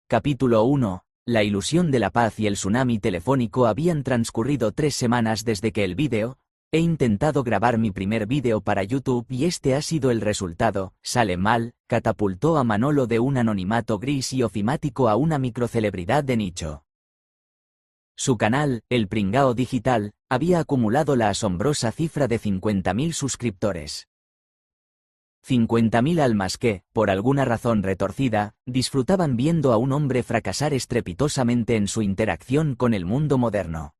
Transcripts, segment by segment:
Capítulo 1. La ilusión de la paz y el tsunami telefónico. Habían transcurrido 3 semanas desde que el vídeo. He intentado grabar mi primer vídeo para YouTube y este ha sido el resultado. Sale mal. Catapultó a Manolo de un anonimato gris y ofimático a una microcelebridad de nicho. Su canal, El Pringao Digital, había acumulado la asombrosa cifra de 50.000 suscriptores. 50.000 almas que, por alguna razón retorcida, disfrutaban viendo a un hombre fracasar estrepitosamente en su interacción con el mundo moderno.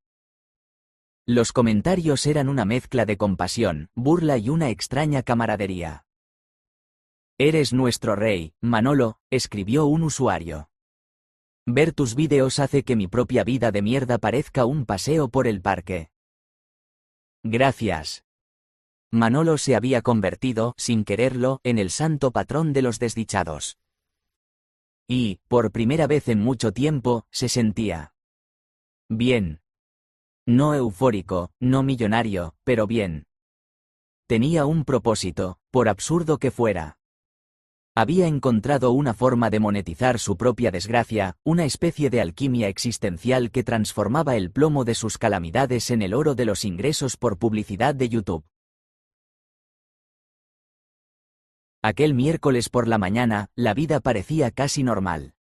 Los comentarios eran una mezcla de compasión, burla y una extraña camaradería. «Eres nuestro rey, Manolo», escribió un usuario. «Ver tus vídeos hace que mi propia vida de mierda parezca un paseo por el parque. Gracias». Manolo se había convertido, sin quererlo, en el santo patrón de los desdichados. Y, por primera vez en mucho tiempo, se sentía bien. No eufórico, no millonario, pero bien. Tenía un propósito, por absurdo que fuera. Había encontrado una forma de monetizar su propia desgracia, una especie de alquimia existencial que transformaba el plomo de sus calamidades en el oro de los ingresos por publicidad de YouTube. Aquel miércoles por la mañana, la vida parecía casi normal.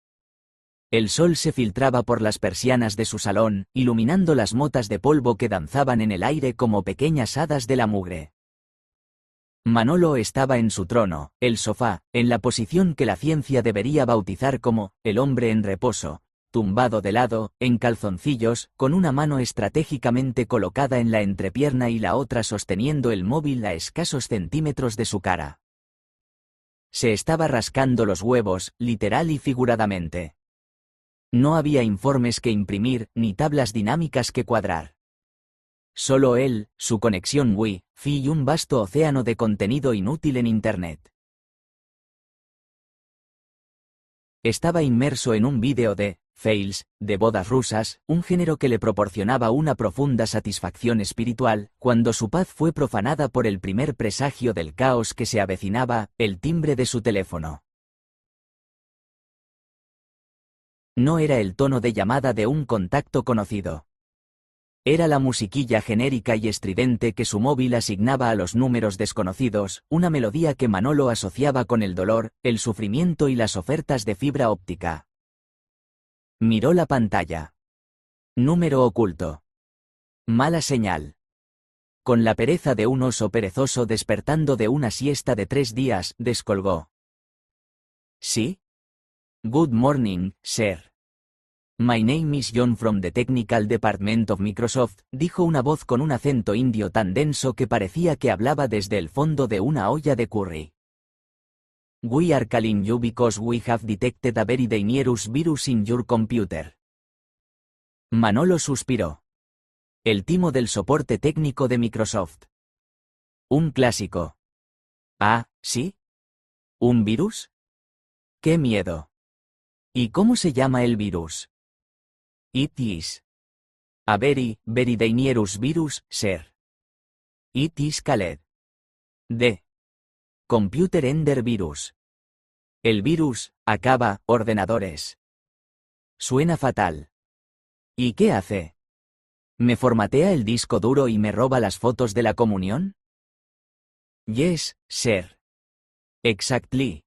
El sol se filtraba por las persianas de su salón, iluminando las motas de polvo que danzaban en el aire como pequeñas hadas de la mugre. Manolo estaba en su trono, el sofá, en la posición que la ciencia debería bautizar como el hombre en reposo, tumbado de lado, en calzoncillos, con una mano estratégicamente colocada en la entrepierna y la otra sosteniendo el móvil a escasos centímetros de su cara. Se estaba rascando los huevos, literal y figuradamente. No había informes que imprimir, ni tablas dinámicas que cuadrar. Solo él, su conexión Wi-Fi y un vasto océano de contenido inútil en Internet. Estaba inmerso en un vídeo de fails, de bodas rusas, un género que le proporcionaba una profunda satisfacción espiritual, cuando su paz fue profanada por el primer presagio del caos que se avecinaba, el timbre de su teléfono. No era el tono de llamada de un contacto conocido. Era la musiquilla genérica y estridente que su móvil asignaba a los números desconocidos, una melodía que Manolo asociaba con el dolor, el sufrimiento y las ofertas de fibra óptica. Miró la pantalla. Número oculto. Mala señal. Con la pereza de un oso perezoso despertando de una siesta de 3 días, descolgó. ¿Sí? Good morning, sir. My name is John from the Technical Department of Microsoft, dijo una voz con un acento indio tan denso que parecía que hablaba desde el fondo de una olla de curry. We are calling you because we have detected a very dangerous virus in your computer. Manolo suspiró. El timo del soporte técnico de Microsoft. Un clásico. Ah, ¿sí? ¿Un virus? ¡Qué miedo! ¿Y cómo se llama el virus? It is a very dangerous virus, sir. It is called the Computer Ender Virus. El virus acaba ordenadores. Suena fatal. ¿Y qué hace? ¿Me formatea el disco duro y me roba las fotos de la comunión? Yes, sir. Exactly.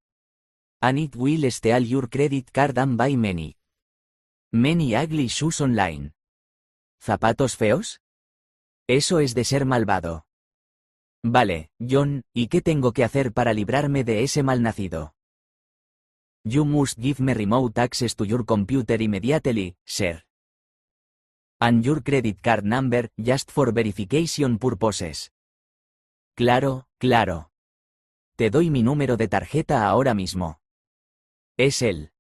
And it will steal your credit card and buy many ugly shoes online. ¿Zapatos feos? Eso es de ser malvado. Vale, John, ¿y qué tengo que hacer para librarme de ese malnacido? You must give me remote access to your computer immediately, sir. And your credit card number, just for verification purposes. Claro, claro. Te doy mi número de tarjeta ahora mismo. Es el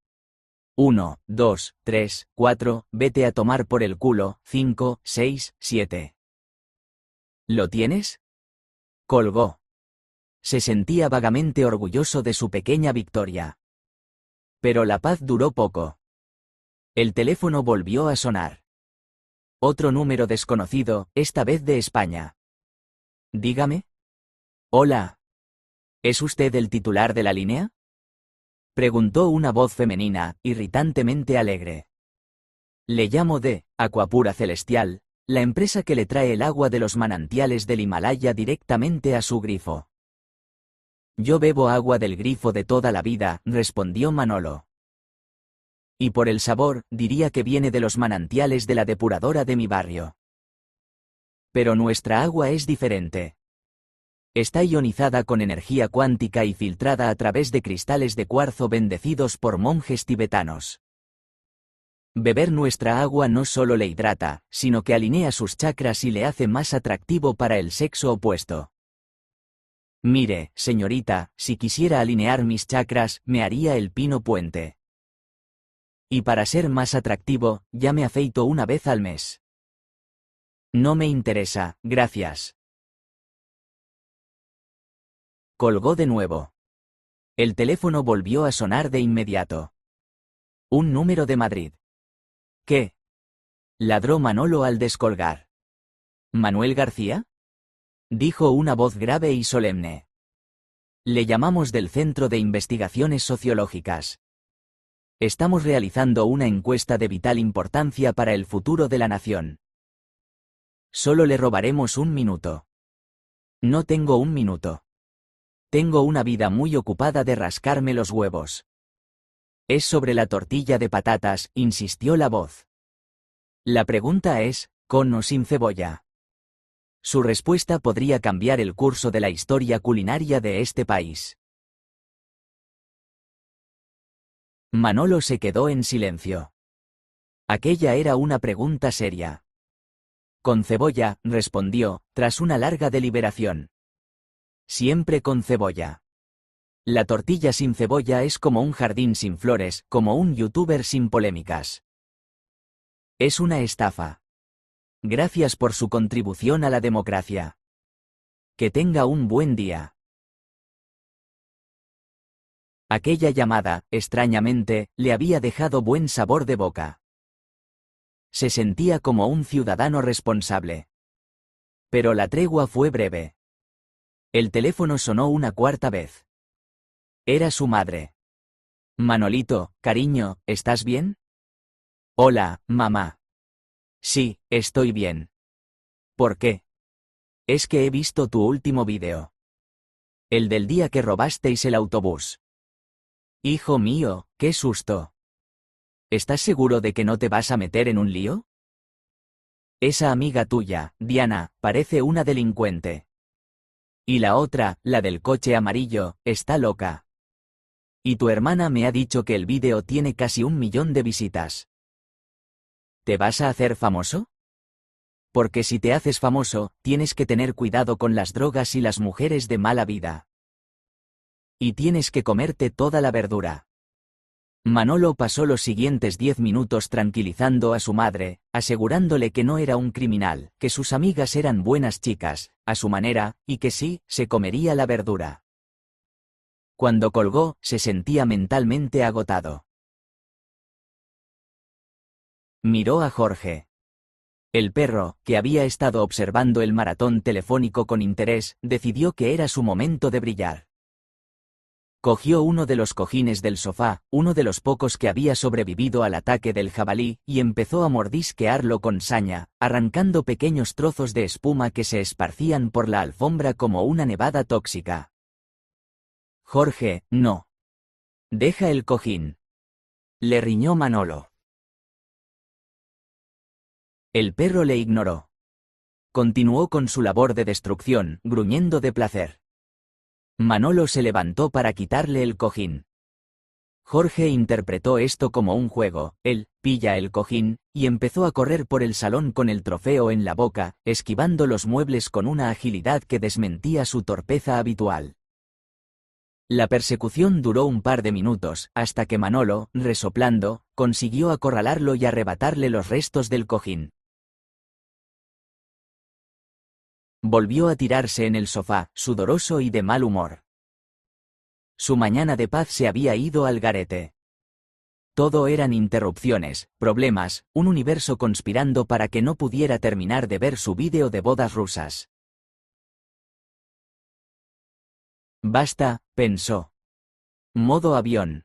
1, 2, 3, 4, vete a tomar por el culo, 5, 6, 7. ¿Lo tienes? Colgó. Se sentía vagamente orgulloso de su pequeña victoria. Pero la paz duró poco. El teléfono volvió a sonar. Otro número desconocido, esta vez de España. Dígame. Hola. ¿Es usted el titular de la línea? Preguntó una voz femenina, irritantemente alegre. Le llamo de Aquapura Celestial, la empresa que le trae el agua de los manantiales del Himalaya directamente a su grifo. Yo bebo agua del grifo de toda la vida, respondió Manolo. Y por el sabor, diría que viene de los manantiales de la depuradora de mi barrio. Pero nuestra agua es diferente. Está ionizada con energía cuántica y filtrada a través de cristales de cuarzo bendecidos por monjes tibetanos. Beber nuestra agua no solo le hidrata, sino que alinea sus chakras y le hace más atractivo para el sexo opuesto. Mire, señorita, si quisiera alinear mis chakras, me haría el pino puente. Y para ser más atractivo, ya me afeito una vez al mes. No me interesa, gracias. Colgó de nuevo. El teléfono volvió a sonar de inmediato. Un número de Madrid. ¿Qué? Ladró Manolo al descolgar. ¿Manuel García? Dijo una voz grave y solemne. Le llamamos del Centro de Investigaciones Sociológicas. Estamos realizando una encuesta de vital importancia para el futuro de la nación. Solo le robaremos un minuto. No tengo un minuto. Tengo una vida muy ocupada de rascarme los huevos. Es sobre la tortilla de patatas, insistió la voz. La pregunta es, ¿con o sin cebolla? Su respuesta podría cambiar el curso de la historia culinaria de este país. Manolo se quedó en silencio. Aquella era una pregunta seria. Con cebolla, respondió, tras una larga deliberación. Siempre con cebolla. La tortilla sin cebolla es como un jardín sin flores, como un youtuber sin polémicas. Es una estafa. Gracias por su contribución a la democracia. Que tenga un buen día. Aquella llamada, extrañamente, le había dejado buen sabor de boca. Se sentía como un ciudadano responsable. Pero la tregua fue breve. El teléfono sonó una cuarta vez. Era su madre. Manolito, cariño, ¿estás bien? Hola, mamá. Sí, estoy bien. ¿Por qué? Es que he visto tu último vídeo. El del día que robasteis el autobús. Hijo mío, qué susto. ¿Estás seguro de que no te vas a meter en un lío? Esa amiga tuya, Diana, parece una delincuente. Y la otra, la del coche amarillo, está loca. Y tu hermana me ha dicho que el vídeo tiene casi 1 millón de visitas. ¿Te vas a hacer famoso? Porque si te haces famoso, tienes que tener cuidado con las drogas y las mujeres de mala vida. Y tienes que comerte toda la verdura. Manolo pasó los siguientes 10 minutos tranquilizando a su madre, asegurándole que no era un criminal, que sus amigas eran buenas chicas, a su manera, y que sí, se comería la verdura. Cuando colgó, se sentía mentalmente agotado. Miró a Jorge. El perro, que había estado observando el maratón telefónico con interés, decidió que era su momento de brillar. Cogió uno de los cojines del sofá, uno de los pocos que había sobrevivido al ataque del jabalí, y empezó a mordisquearlo con saña, arrancando pequeños trozos de espuma que se esparcían por la alfombra como una nevada tóxica. Jorge, no. Deja el cojín. Le riñó Manolo. El perro le ignoró. Continuó con su labor de destrucción, gruñendo de placer. Manolo se levantó para quitarle el cojín. Jorge interpretó esto como un juego, él, pilla el cojín, y empezó a correr por el salón con el trofeo en la boca, esquivando los muebles con una agilidad que desmentía su torpeza habitual. La persecución duró un par de minutos, hasta que Manolo, resoplando, consiguió acorralarlo y arrebatarle los restos del cojín. Volvió a tirarse en el sofá, sudoroso y de mal humor. Su mañana de paz se había ido al garete. Todo eran interrupciones, problemas, un universo conspirando para que no pudiera terminar de ver su vídeo de bodas rusas. Basta, pensó. Modo avión.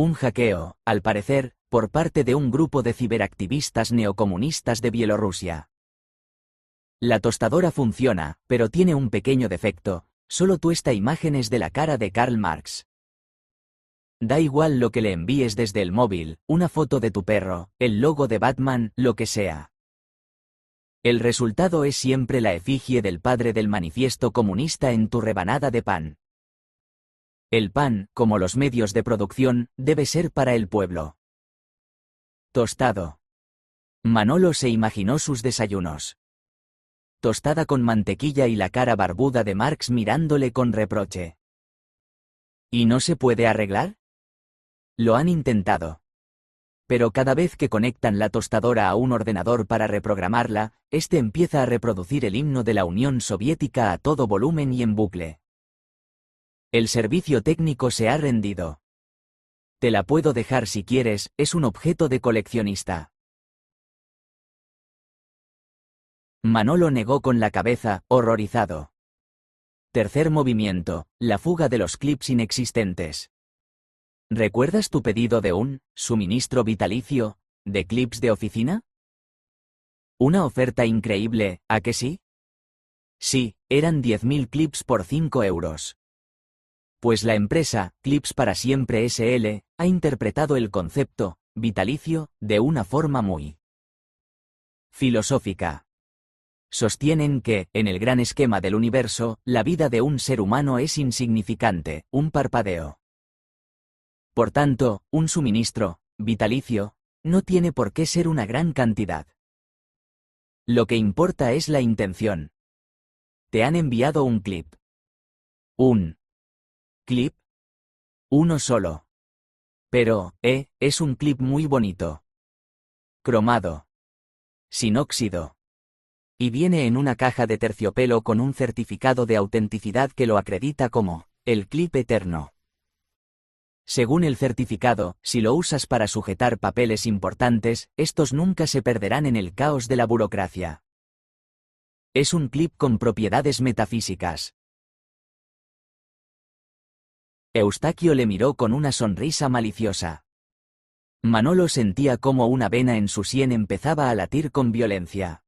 Un hackeo, al parecer, por parte de un grupo de ciberactivistas neocomunistas de Bielorrusia. La tostadora funciona, pero tiene un pequeño defecto, solo tuesta imágenes de la cara de Karl Marx. Da igual lo que le envíes desde el móvil, una foto de tu perro, el logo de Batman, lo que sea. El resultado es siempre la efigie del padre del manifiesto comunista en tu rebanada de pan. El pan, como los medios de producción, debe ser para el pueblo. Tostado. Manolo se imaginó sus desayunos. Tostada con mantequilla y la cara barbuda de Marx mirándole con reproche. ¿Y no se puede arreglar? Lo han intentado. Pero cada vez que conectan la tostadora a un ordenador para reprogramarla, este empieza a reproducir el himno de la Unión Soviética a todo volumen y en bucle. El servicio técnico se ha rendido. Te la puedo dejar si quieres, es un objeto de coleccionista. Manolo negó con la cabeza, horrorizado. Tercer movimiento, la fuga de los clips inexistentes. ¿Recuerdas tu pedido de un suministro vitalicio de clips de oficina? Una oferta increíble, ¿a que sí? Sí, eran 10.000 clips por 5 euros. Pues la empresa, Clips para Siempre SL, ha interpretado el concepto vitalicio de una forma muy filosófica. Sostienen que, en el gran esquema del universo, la vida de un ser humano es insignificante, un parpadeo. Por tanto, un suministro vitalicio no tiene por qué ser una gran cantidad. Lo que importa es la intención. Te han enviado un clip. ¿Un clip? Uno solo. Pero, es un clip muy bonito. Cromado. Sin óxido. Y viene en una caja de terciopelo con un certificado de autenticidad que lo acredita como el clip eterno. Según el certificado, si lo usas para sujetar papeles importantes, estos nunca se perderán en el caos de la burocracia. Es un clip con propiedades metafísicas. Eustaquio le miró con una sonrisa maliciosa. Manolo sentía cómo una vena en su sien empezaba a latir con violencia.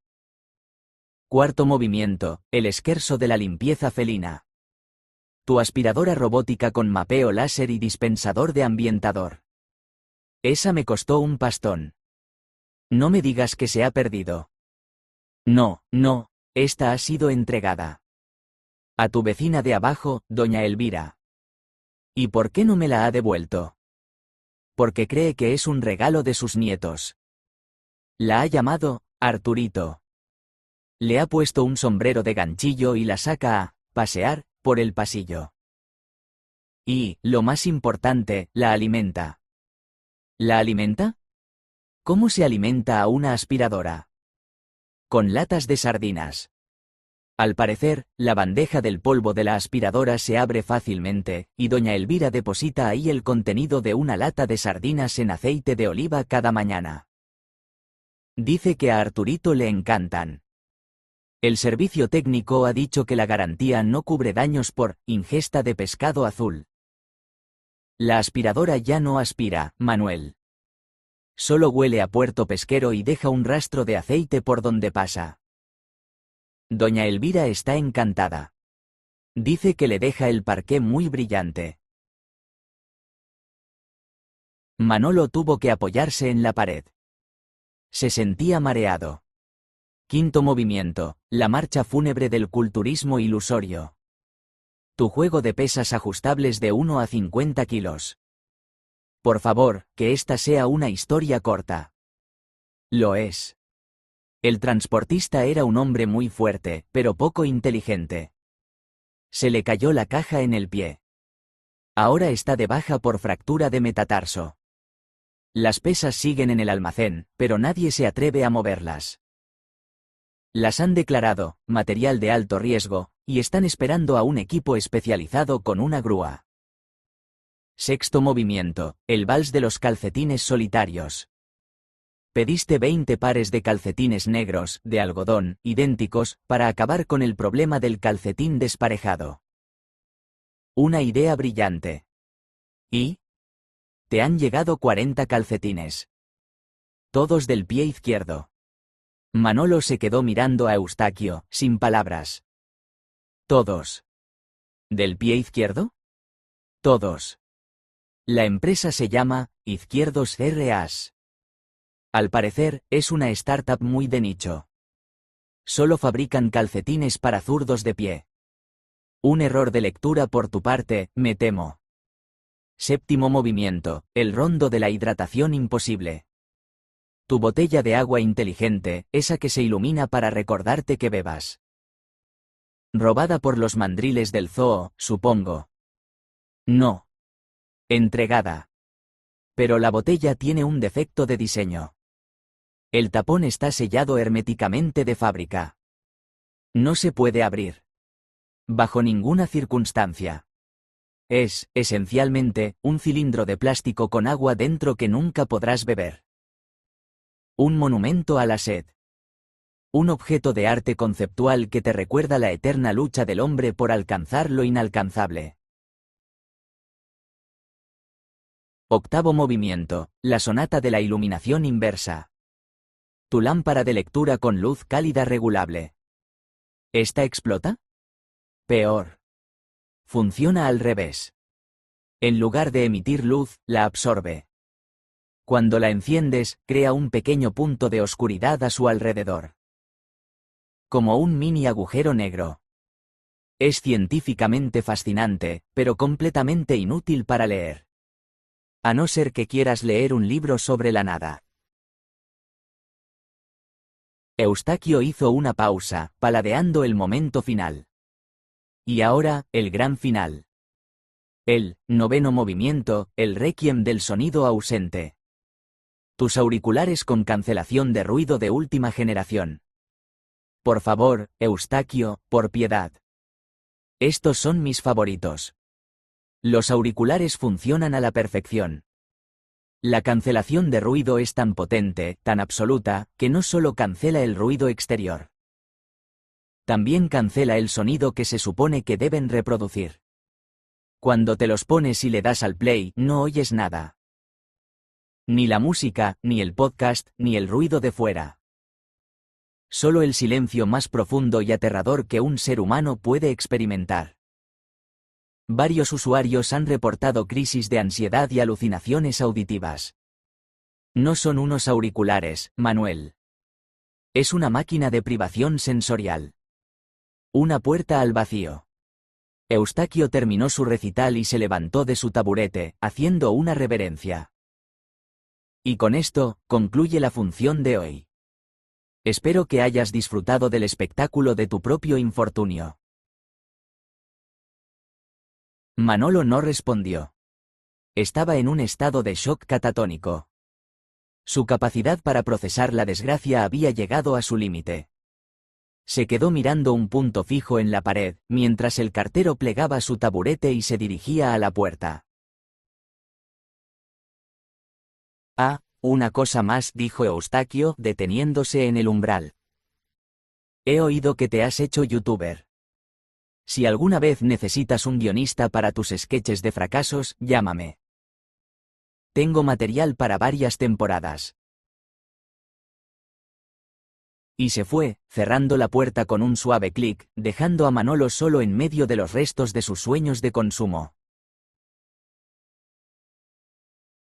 Cuarto movimiento, el esquerzo de la limpieza felina. Tu aspiradora robótica con mapeo láser y dispensador de ambientador. Esa me costó un pastón. No me digas que se ha perdido. No, esta ha sido entregada. A tu vecina de abajo, doña Elvira. ¿Y por qué no me la ha devuelto? Porque cree que es un regalo de sus nietos. La ha llamado Arturito. Le ha puesto un sombrero de ganchillo y la saca a pasear por el pasillo. Y, lo más importante, la alimenta. ¿La alimenta? ¿Cómo se alimenta a una aspiradora? Con latas de sardinas. Al parecer, la bandeja del polvo de la aspiradora se abre fácilmente, y doña Elvira deposita ahí el contenido de una lata de sardinas en aceite de oliva cada mañana. Dice que a Arturito le encantan. El servicio técnico ha dicho que la garantía no cubre daños por ingesta de pescado azul. La aspiradora ya no aspira, Manuel. Solo huele a puerto pesquero y deja un rastro de aceite por donde pasa. Doña Elvira está encantada. Dice que le deja el parqué muy brillante. Manolo tuvo que apoyarse en la pared. Se sentía mareado. Quinto movimiento, la marcha fúnebre del culturismo ilusorio. Tu juego de pesas ajustables de 1 a 50 kilos. Por favor, que esta sea una historia corta. Lo es. El transportista era un hombre muy fuerte, pero poco inteligente. Se le cayó la caja en el pie. Ahora está de baja por fractura de metatarso. Las pesas siguen en el almacén, pero nadie se atreve a moverlas. Las han declarado material de alto riesgo, y están esperando a un equipo especializado con una grúa. Sexto movimiento, el vals de los calcetines solitarios. Pediste 20 pares de calcetines negros, de algodón, idénticos, para acabar con el problema del calcetín desparejado. Una idea brillante. ¿Y? Te han llegado 40 calcetines. Todos del pie izquierdo. Manolo se quedó mirando a Eustaquio, sin palabras. Todos. ¿Del pie izquierdo? Todos. La empresa se llama Izquierdos R.A.S. Al parecer, es una startup muy de nicho. Solo fabrican calcetines para zurdos de pie. Un error de lectura por tu parte, me temo. Séptimo movimiento, el rondo de la hidratación imposible. Tu botella de agua inteligente, esa que se ilumina para recordarte que bebas. Robada por los mandriles del zoo, supongo. No. Entregada. Pero la botella tiene un defecto de diseño. El tapón está sellado herméticamente de fábrica. No se puede abrir. Bajo ninguna circunstancia. Es, esencialmente, un cilindro de plástico con agua dentro que nunca podrás beber. Un monumento a la sed. Un objeto de arte conceptual que te recuerda la eterna lucha del hombre por alcanzar lo inalcanzable. Octavo movimiento, la sonata de la iluminación inversa. Tu lámpara de lectura con luz cálida regulable. ¿Esta explota? Peor. Funciona al revés. En lugar de emitir luz, la absorbe. Cuando la enciendes, crea un pequeño punto de oscuridad a su alrededor. Como un mini agujero negro. Es científicamente fascinante, pero completamente inútil para leer. A no ser que quieras leer un libro sobre la nada. Eustaquio hizo una pausa, paladeando el momento final. Y ahora, el gran final. El noveno movimiento, el requiem del sonido ausente. Tus auriculares con cancelación de ruido de última generación. Por favor, Eustaquio, por piedad. Estos son mis favoritos. Los auriculares funcionan a la perfección. La cancelación de ruido es tan potente, tan absoluta, que no solo cancela el ruido exterior. También cancela el sonido que se supone que deben reproducir. Cuando te los pones y le das al play, no oyes nada. Ni la música, ni el podcast, ni el ruido de fuera. Solo el silencio más profundo y aterrador que un ser humano puede experimentar. Varios usuarios han reportado crisis de ansiedad y alucinaciones auditivas. No son unos auriculares, Manuel. Es una máquina de privación sensorial. Una puerta al vacío. Eustaquio terminó su recital y se levantó de su taburete, haciendo una reverencia. Y con esto, concluye la función de hoy. Espero que hayas disfrutado del espectáculo de tu propio infortunio. Manolo no respondió. Estaba en un estado de shock catatónico. Su capacidad para procesar la desgracia había llegado a su límite. Se quedó mirando un punto fijo en la pared, mientras el cartero plegaba su taburete y se dirigía a la puerta. Ah, una cosa más, dijo Eustaquio, deteniéndose en el umbral. He oído que te has hecho youtuber. Si alguna vez necesitas un guionista para tus sketches de fracasos, llámame. Tengo material para varias temporadas. Y se fue, cerrando la puerta con un suave clic, dejando a Manolo solo en medio de los restos de sus sueños de consumo.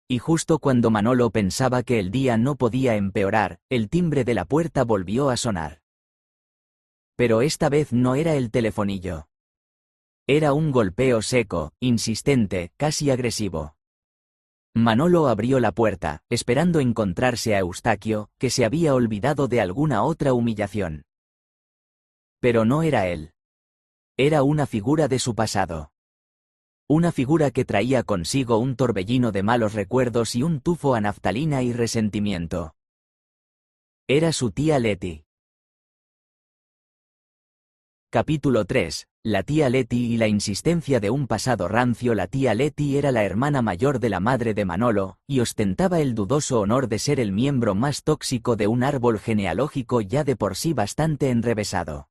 Y justo cuando Manolo pensaba que el día no podía empeorar, el timbre de la puerta volvió a sonar. Pero esta vez no era el telefonillo. Era un golpeo seco, insistente, casi agresivo. Manolo abrió la puerta, esperando encontrarse a Eustaquio, que se había olvidado de alguna otra humillación. Pero no era él. Era una figura de su pasado. Una figura que traía consigo un torbellino de malos recuerdos y un tufo a naftalina y resentimiento. Era su tía Leti. Capítulo 3. La tía Leti y la insistencia de un pasado rancio. La tía Leti era la hermana mayor de la madre de Manolo, y ostentaba el dudoso honor de ser el miembro más tóxico de un árbol genealógico ya de por sí bastante enrevesado.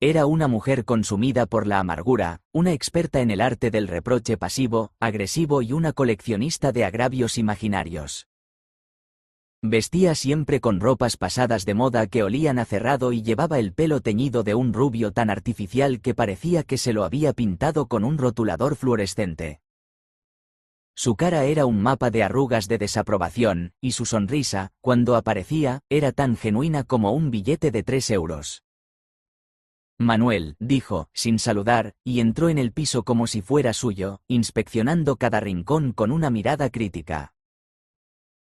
Era una mujer consumida por la amargura, una experta en el arte del reproche pasivo, agresivo y una coleccionista de agravios imaginarios. Vestía siempre con ropas pasadas de moda que olían a cerrado y llevaba el pelo teñido de un rubio tan artificial que parecía que se lo había pintado con un rotulador fluorescente. Su cara era un mapa de arrugas de desaprobación, y su sonrisa, cuando aparecía, era tan genuina como un billete de 3 euros. Manuel, dijo, sin saludar, y entró en el piso como si fuera suyo, inspeccionando cada rincón con una mirada crítica.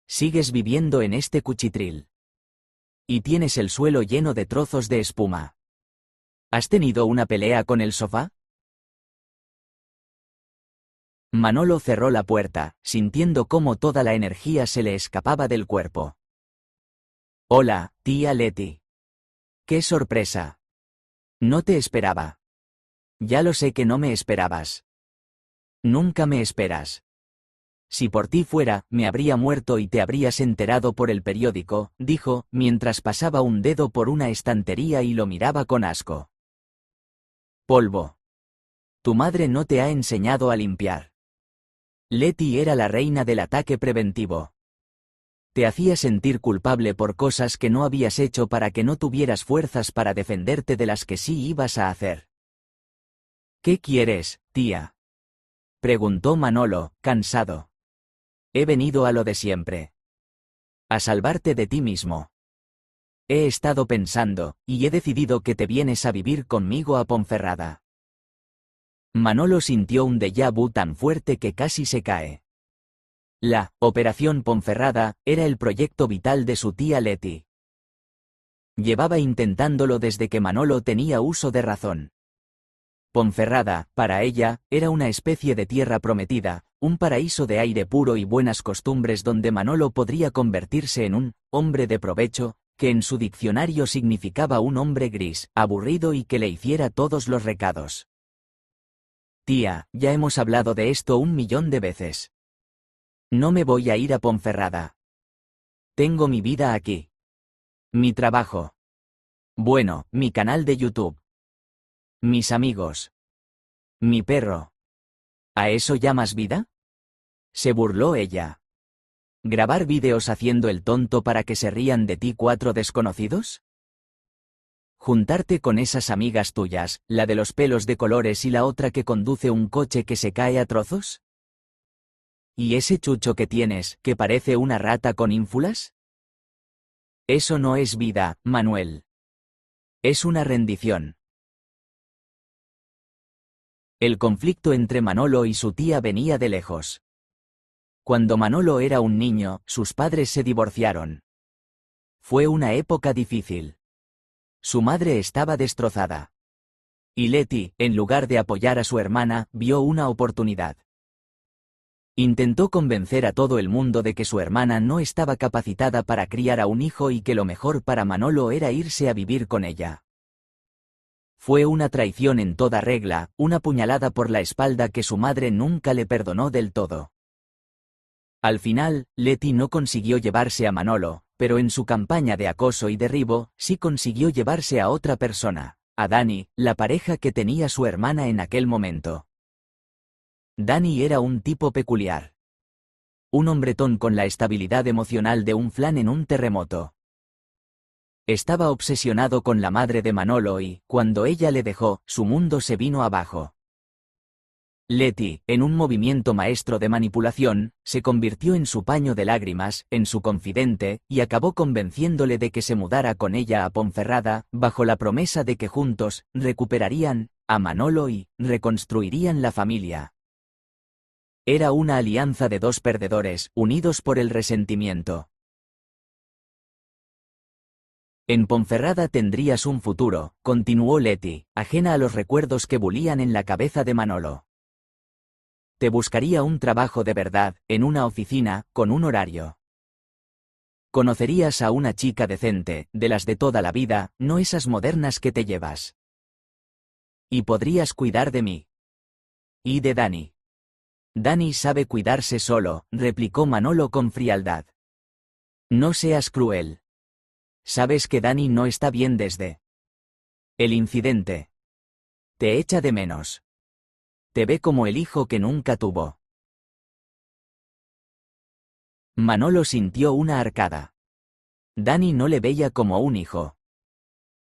Sigues viviendo en este cuchitril. Y tienes el suelo lleno de trozos de espuma. ¿Has tenido una pelea con el sofá? Manolo cerró la puerta, sintiendo cómo toda la energía se le escapaba del cuerpo. Hola, tía Leti. ¡Qué sorpresa! No te esperaba. Ya lo sé que no me esperabas. Nunca me esperas. Si por ti fuera, me habría muerto y te habrías enterado por el periódico, dijo, mientras pasaba un dedo por una estantería y lo miraba con asco. Polvo. Tu madre no te ha enseñado a limpiar. Leti era la reina del ataque preventivo. Te hacía sentir culpable por cosas que no habías hecho para que no tuvieras fuerzas para defenderte de las que sí ibas a hacer. ¿Qué quieres, tía? Preguntó Manolo, cansado. He venido a lo de siempre. A salvarte de ti mismo. He estado pensando, y he decidido que te vienes a vivir conmigo a Ponferrada. Manolo sintió un déjà vu tan fuerte que casi se cae. La Operación Ponferrada era el proyecto vital de su tía Leti. Llevaba intentándolo desde que Manolo tenía uso de razón. Ponferrada, para ella, era una especie de tierra prometida, un paraíso de aire puro y buenas costumbres donde Manolo podría convertirse en un hombre de provecho, que en su diccionario significaba un hombre gris, aburrido y que le hiciera todos los recados. Tía, ya hemos hablado de esto 1.000.000 de veces. No me voy a ir a Ponferrada. Tengo mi vida aquí. Mi trabajo. Bueno, mi canal de YouTube. Mis amigos. Mi perro. ¿A eso llamas vida? Se burló ella. ¿Grabar vídeos haciendo el tonto para que se rían de ti 4 desconocidos? ¿Juntarte con esas amigas tuyas, la de los pelos de colores y la otra que conduce un coche que se cae a trozos? ¿Y ese chucho que tienes, que parece una rata con ínfulas? Eso no es vida, Manuel. Es una rendición. El conflicto entre Manolo y su tía venía de lejos. Cuando Manolo era un niño, sus padres se divorciaron. Fue una época difícil. Su madre estaba destrozada. Y Leti, en lugar de apoyar a su hermana, vio una oportunidad. Intentó convencer a todo el mundo de que su hermana no estaba capacitada para criar a un hijo y que lo mejor para Manolo era irse a vivir con ella. Fue una traición en toda regla, una puñalada por la espalda que su madre nunca le perdonó del todo. Al final, Leti no consiguió llevarse a Manolo, pero en su campaña de acoso y derribo, sí consiguió llevarse a otra persona, a Dani, la pareja que tenía su hermana en aquel momento. Dani era un tipo peculiar. Un hombretón con la estabilidad emocional de un flan en un terremoto. Estaba obsesionado con la madre de Manolo y, cuando ella le dejó, su mundo se vino abajo. Leti, en un movimiento maestro de manipulación, se convirtió en su paño de lágrimas, en su confidente, y acabó convenciéndole de que se mudara con ella a Ponferrada, bajo la promesa de que juntos, recuperarían a Manolo y reconstruirían la familia. Era una alianza de 2 perdedores, unidos por el resentimiento. En Ponferrada tendrías un futuro, continuó Leti, ajena a los recuerdos que bulían en la cabeza de Manolo. Te buscaría un trabajo de verdad, en una oficina, con un horario. Conocerías a una chica decente, de las de toda la vida, no esas modernas que te llevas. Y podrías cuidar de mí. Y de Dani. Dani sabe cuidarse solo, replicó Manolo con frialdad. No seas cruel. Sabes que Dani no está bien desde El incidente. Te echa de menos. Te ve como el hijo que nunca tuvo. Manolo sintió una arcada. Dani no le veía como un hijo.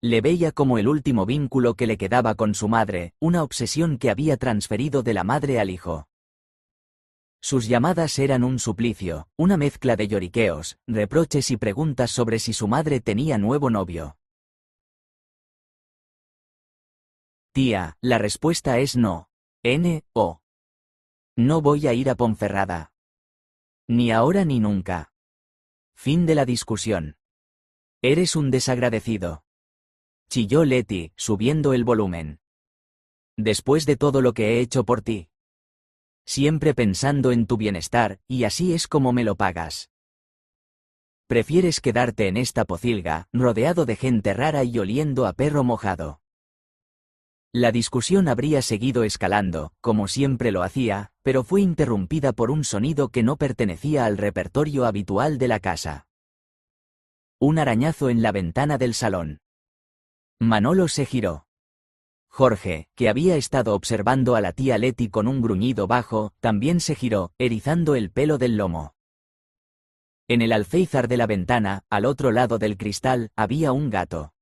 Le veía como el último vínculo que le quedaba con su madre, una obsesión que había transferido de la madre al hijo. Sus llamadas eran un suplicio, una mezcla de lloriqueos, reproches y preguntas sobre si su madre tenía nuevo novio. Tía, la respuesta es no. No. No voy a ir a Ponferrada. Ni ahora ni nunca. Fin de la discusión. Eres un desagradecido. Chilló Leti, subiendo el volumen. Después de todo lo que he hecho por ti. Siempre pensando en tu bienestar, y así es como me lo pagas. Prefieres quedarte en esta pocilga, rodeado de gente rara y oliendo a perro mojado. La discusión habría seguido escalando, como siempre lo hacía, pero fue interrumpida por un sonido que no pertenecía al repertorio habitual de la casa. Un arañazo en la ventana del salón. Manolo se giró. Jorge, que había estado observando a la tía Leti con un gruñido bajo, también se giró, erizando el pelo del lomo. En el alféizar de la ventana, al otro lado del cristal, había un gato.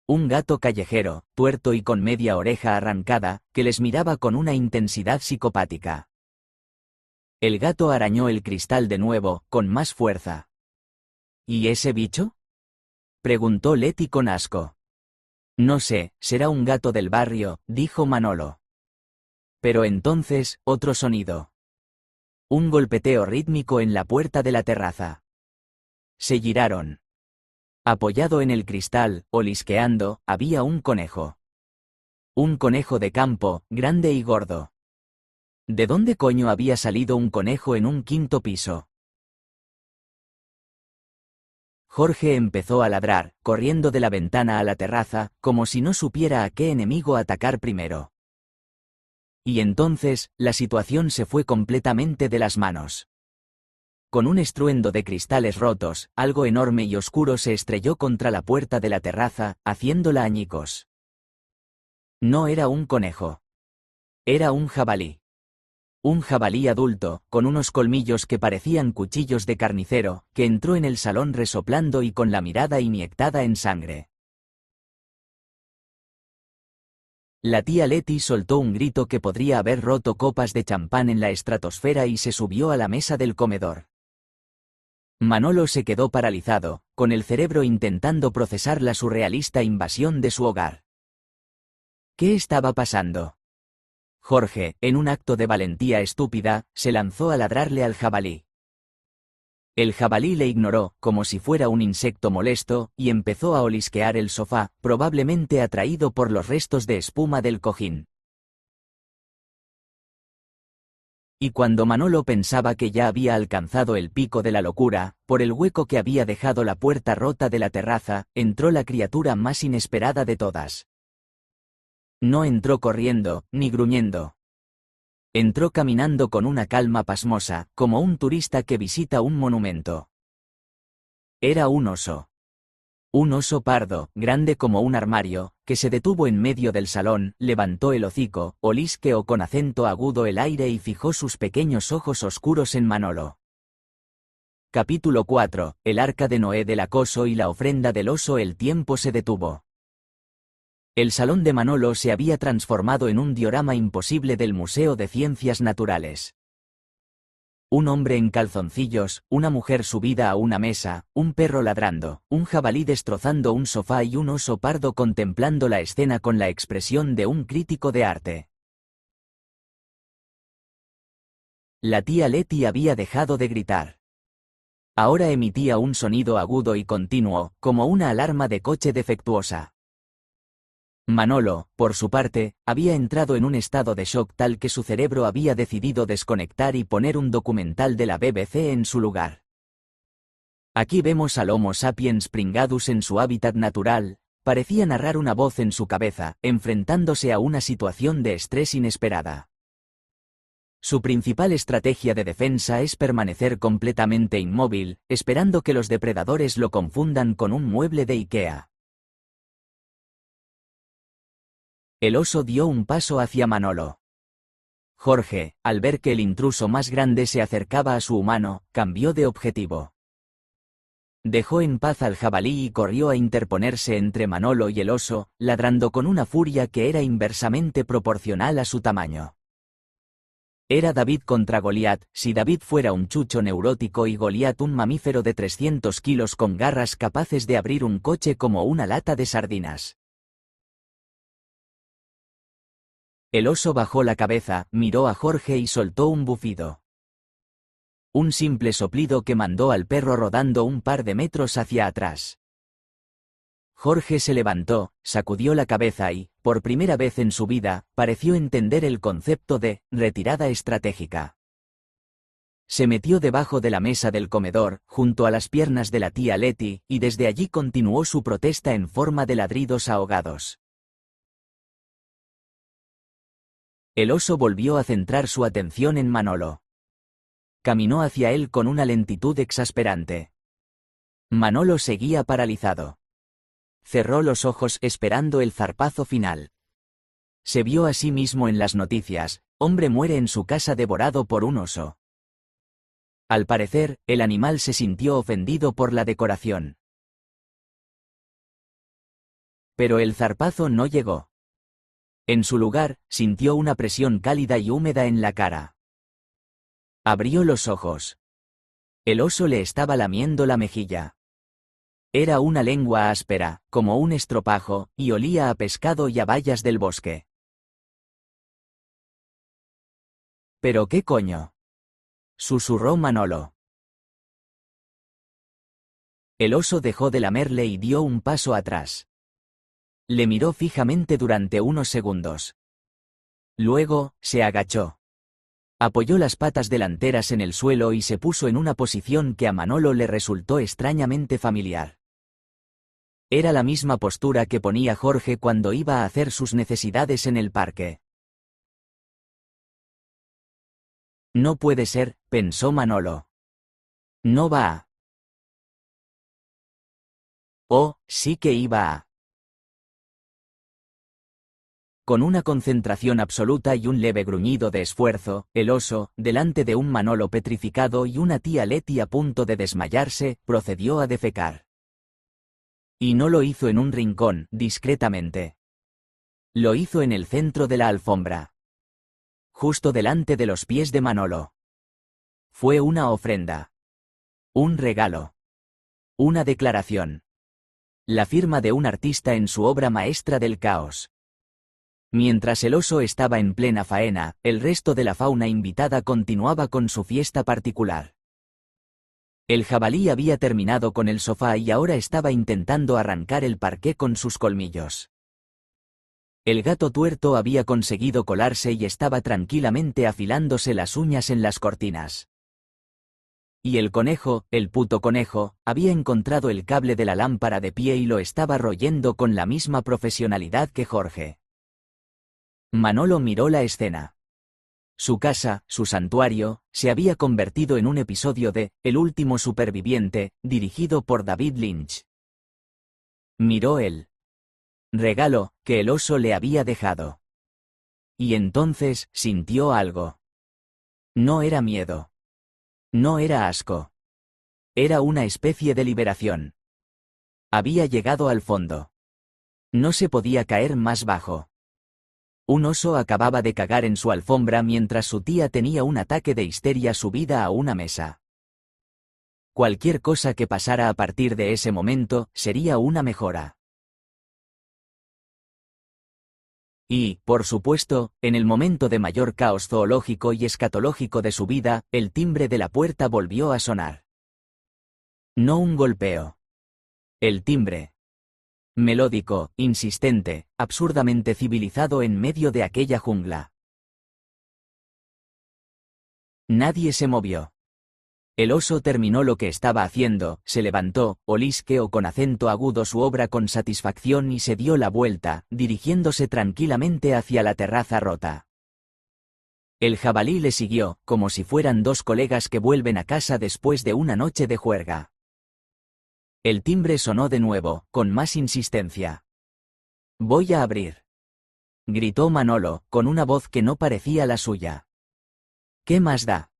Un gato callejero, tuerto y con media oreja arrancada, que les miraba con una intensidad psicopática. El gato arañó el cristal de nuevo, con más fuerza. ¿Y ese bicho?, preguntó Leti con asco. No sé, será un gato del barrio, dijo Manolo. Pero entonces, otro sonido. Un golpeteo rítmico en la puerta de la terraza. Se giraron. Apoyado en el cristal, olisqueando, había un conejo. Un conejo de campo, grande y gordo. ¿De dónde coño había salido un conejo en un quinto piso? Jorge empezó a ladrar, corriendo de la ventana a la terraza, como si no supiera a qué enemigo atacar primero. Y entonces, la situación se fue completamente de las manos. Con un estruendo de cristales rotos, algo enorme y oscuro se estrelló contra la puerta de la terraza, haciéndola añicos. No era un conejo. Era un jabalí. Un jabalí adulto, con unos colmillos que parecían cuchillos de carnicero, que entró en el salón resoplando y con la mirada inyectada en sangre. La tía Leti soltó un grito que podría haber roto copas de champán en la estratosfera y se subió a la mesa del comedor. Manolo se quedó paralizado, con el cerebro intentando procesar la surrealista invasión de su hogar. ¿Qué estaba pasando? Jorge, en un acto de valentía estúpida, se lanzó a ladrarle al jabalí. El jabalí le ignoró, como si fuera un insecto molesto, y empezó a olisquear el sofá, probablemente atraído por los restos de espuma del cojín. Y cuando Manolo pensaba que ya había alcanzado el pico de la locura, por el hueco que había dejado la puerta rota de la terraza, entró la criatura más inesperada de todas. No entró corriendo, ni gruñendo. Entró caminando con una calma pasmosa, como un turista que visita un monumento. Era un oso. Un oso pardo, grande como un armario, que se detuvo en medio del salón, levantó el hocico, olisqueó con acento agudo el aire y fijó sus pequeños ojos oscuros en Manolo. Capítulo 4, el arca de Noé del acoso y la ofrenda del oso. El tiempo se detuvo. El salón de Manolo se había transformado en un diorama imposible del Museo de Ciencias Naturales. Un hombre en calzoncillos, una mujer subida a una mesa, un perro ladrando, un jabalí destrozando un sofá y un oso pardo contemplando la escena con la expresión de un crítico de arte. La tía Leti había dejado de gritar. Ahora emitía un sonido agudo y continuo, como una alarma de coche defectuosa. Manolo, por su parte, había entrado en un estado de shock tal que su cerebro había decidido desconectar y poner un documental de la BBC en su lugar. Aquí vemos al Homo sapiens pringadus en su hábitat natural, parecía narrar una voz en su cabeza, enfrentándose a una situación de estrés inesperada. Su principal estrategia de defensa es permanecer completamente inmóvil, esperando que los depredadores lo confundan con un mueble de IKEA. El oso dio un paso hacia Manolo. Jorge, al ver que el intruso más grande se acercaba a su humano, cambió de objetivo. Dejó en paz al jabalí y corrió a interponerse entre Manolo y el oso, ladrando con una furia que era inversamente proporcional a su tamaño. Era David contra Goliat, si David fuera un chucho neurótico y Goliat un mamífero de 300 kilos con garras capaces de abrir un coche como una lata de sardinas. El oso bajó la cabeza, miró a Jorge y soltó un bufido. Un simple soplido que mandó al perro rodando un par de metros hacia atrás. Jorge se levantó, sacudió la cabeza y, por primera vez en su vida, pareció entender el concepto de retirada estratégica. Se metió debajo de la mesa del comedor, junto a las piernas de la tía Leti, y desde allí continuó su protesta en forma de ladridos ahogados. El oso volvió a centrar su atención en Manolo. Caminó hacia él con una lentitud exasperante. Manolo seguía paralizado. Cerró los ojos esperando el zarpazo final. Se vio a sí mismo en las noticias: hombre muere en su casa devorado por un oso. Al parecer, el animal se sintió ofendido por la decoración. Pero el zarpazo no llegó. En su lugar, sintió una presión cálida y húmeda en la cara. Abrió los ojos. El oso le estaba lamiendo la mejilla. Era una lengua áspera, como un estropajo, y olía a pescado y a bayas del bosque. ¿Pero qué coño?, susurró Manolo. El oso dejó de lamerle y dio un paso atrás. Le miró fijamente durante unos segundos. Luego, se agachó. Apoyó las patas delanteras en el suelo y se puso en una posición que a Manolo le resultó extrañamente familiar. Era la misma postura que ponía Jorge cuando iba a hacer sus necesidades en el parque. No puede ser, pensó Manolo. No va a. Oh, sí que iba a. Con una concentración absoluta y un leve gruñido de esfuerzo, el oso, delante de un Manolo petrificado y una tía Leti a punto de desmayarse, procedió a defecar. Y no lo hizo en un rincón, discretamente. Lo hizo en el centro de la alfombra. Justo delante de los pies de Manolo. Fue una ofrenda. Un regalo. Una declaración. La firma de un artista en su obra maestra del caos. Mientras el oso estaba en plena faena, el resto de la fauna invitada continuaba con su fiesta particular. El jabalí había terminado con el sofá y ahora estaba intentando arrancar el parqué con sus colmillos. El gato tuerto había conseguido colarse y estaba tranquilamente afilándose las uñas en las cortinas. Y el conejo, el puto conejo, había encontrado el cable de la lámpara de pie y lo estaba royendo con la misma profesionalidad que Jorge. Manolo miró la escena. Su casa, su santuario, se había convertido en un episodio de El último superviviente, dirigido por David Lynch. Miró el regalo que el oso le había dejado. Y entonces sintió algo. No era miedo. No era asco. Era una especie de liberación. Había llegado al fondo. No se podía caer más bajo. Un oso acababa de cagar en su alfombra mientras su tía tenía un ataque de histeria subida a una mesa. Cualquier cosa que pasara a partir de ese momento sería una mejora. Y, por supuesto, en el momento de mayor caos zoológico y escatológico de su vida, el timbre de la puerta volvió a sonar. No un golpeo. El timbre. Melódico, insistente, absurdamente civilizado en medio de aquella jungla. Nadie se movió. El oso terminó lo que estaba haciendo, se levantó, olisqueó con acento agudo su obra con satisfacción y se dio la vuelta, dirigiéndose tranquilamente hacia la terraza rota. El jabalí le siguió, como si fueran dos colegas que vuelven a casa después de una noche de juerga. El timbre sonó de nuevo, con más insistencia. Voy a abrir. gritó Manolo, con una voz que no parecía la suya. ¿Qué más da?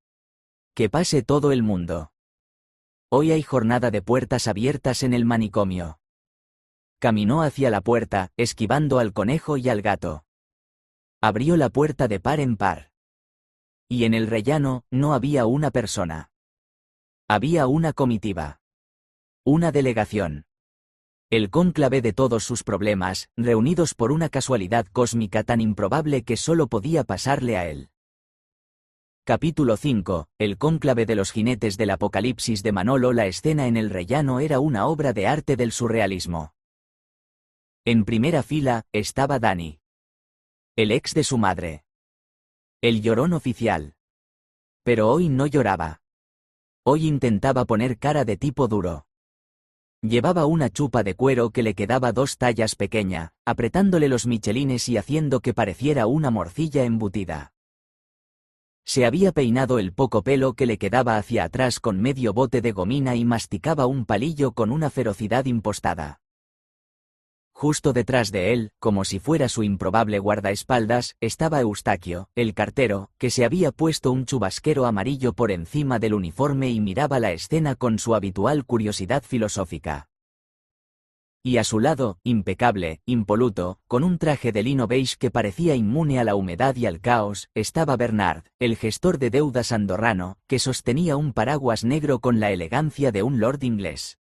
Que pase todo el mundo. Hoy hay jornada de puertas abiertas en el manicomio. Caminó hacia la puerta, esquivando al conejo y al gato. Abrió la puerta de par en par. Y en el rellano, no había una persona. Había una comitiva. Una delegación. El cónclave de todos sus problemas, reunidos por una casualidad cósmica tan improbable que solo podía pasarle a él. Capítulo 5. El cónclave de los jinetes del apocalipsis de Manolo. La escena en el rellano era una obra de arte del surrealismo. En primera fila, estaba Dani. El ex de su madre. El llorón oficial. Pero hoy no lloraba. Hoy intentaba poner cara de tipo duro. Llevaba una chupa de cuero que le quedaba 2 tallas pequeña, apretándole los michelines y haciendo que pareciera una morcilla embutida. Se había peinado el poco pelo que le quedaba hacia atrás con medio bote de gomina y masticaba un palillo con una ferocidad impostada. Justo detrás de él, como si fuera su improbable guardaespaldas, estaba Eustaquio, el cartero, que se había puesto un chubasquero amarillo por encima del uniforme y miraba la escena con su habitual curiosidad filosófica. Y a su lado, impecable, impoluto, con un traje de lino beige que parecía inmune a la humedad y al caos, estaba Bernard, el gestor de deudas andorrano, que sostenía un paraguas negro con la elegancia de un lord inglés.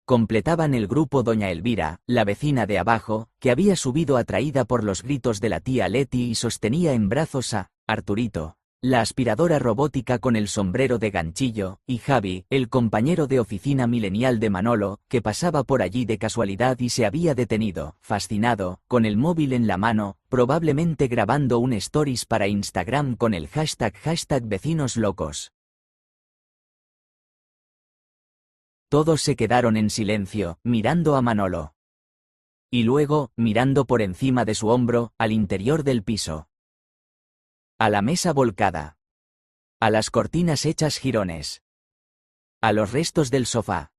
Completaban el grupo doña Elvira, la vecina de abajo, que había subido atraída por los gritos de la tía Leti y sostenía en brazos a Arturito, la aspiradora robótica con el sombrero de ganchillo, y Javi, el compañero de oficina milenial de Manolo, que pasaba por allí de casualidad y se había detenido, fascinado, con el móvil en la mano, probablemente grabando un stories para Instagram con el hashtag vecinos locos. Todos se quedaron en silencio, mirando a Manolo. Y luego, mirando por encima de su hombro, al interior del piso. A la mesa volcada. A las cortinas hechas jirones. A los restos del sofá.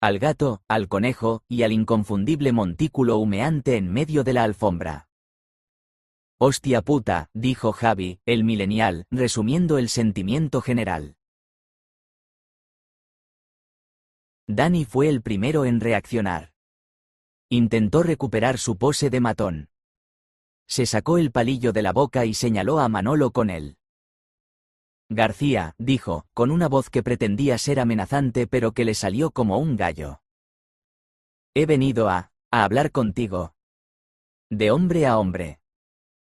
Al gato, al conejo, y al inconfundible montículo humeante en medio de la alfombra. «Hostia puta», dijo Javi, el milenial, resumiendo el sentimiento general. Dani fue el primero en reaccionar. Intentó recuperar su pose de matón. Se sacó el palillo de la boca y señaló a Manolo con él. «García», dijo, con una voz que pretendía ser amenazante pero que le salió como un gallo. «He venido a hablar contigo. De hombre a hombre».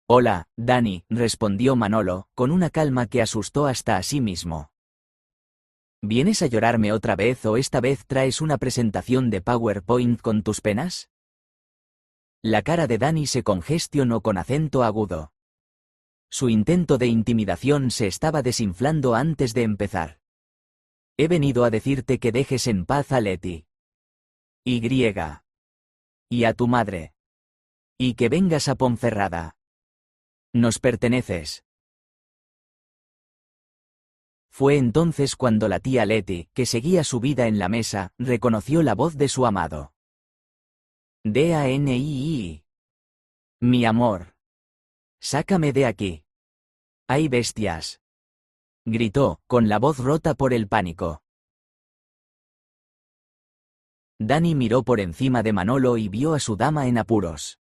«Hola, Dani», respondió Manolo, con una calma que asustó hasta a sí mismo. ¿Vienes a llorarme otra vez o esta vez traes una presentación de PowerPoint con tus penas? La cara de Dani se congestionó con acento agudo. Su intento de intimidación se estaba desinflando antes de empezar. «He venido a decirte que dejes en paz a Leti. Y a tu madre. Y que vengas a Ponferrada. Nos perteneces». Fue entonces cuando la tía Leti, que seguía su vida en la mesa, reconoció la voz de su amado. «Danii. Mi amor. Sácame de aquí. Hay bestias», gritó, con la voz rota por el pánico. Dani miró por encima de Manolo y vio a su dama en apuros.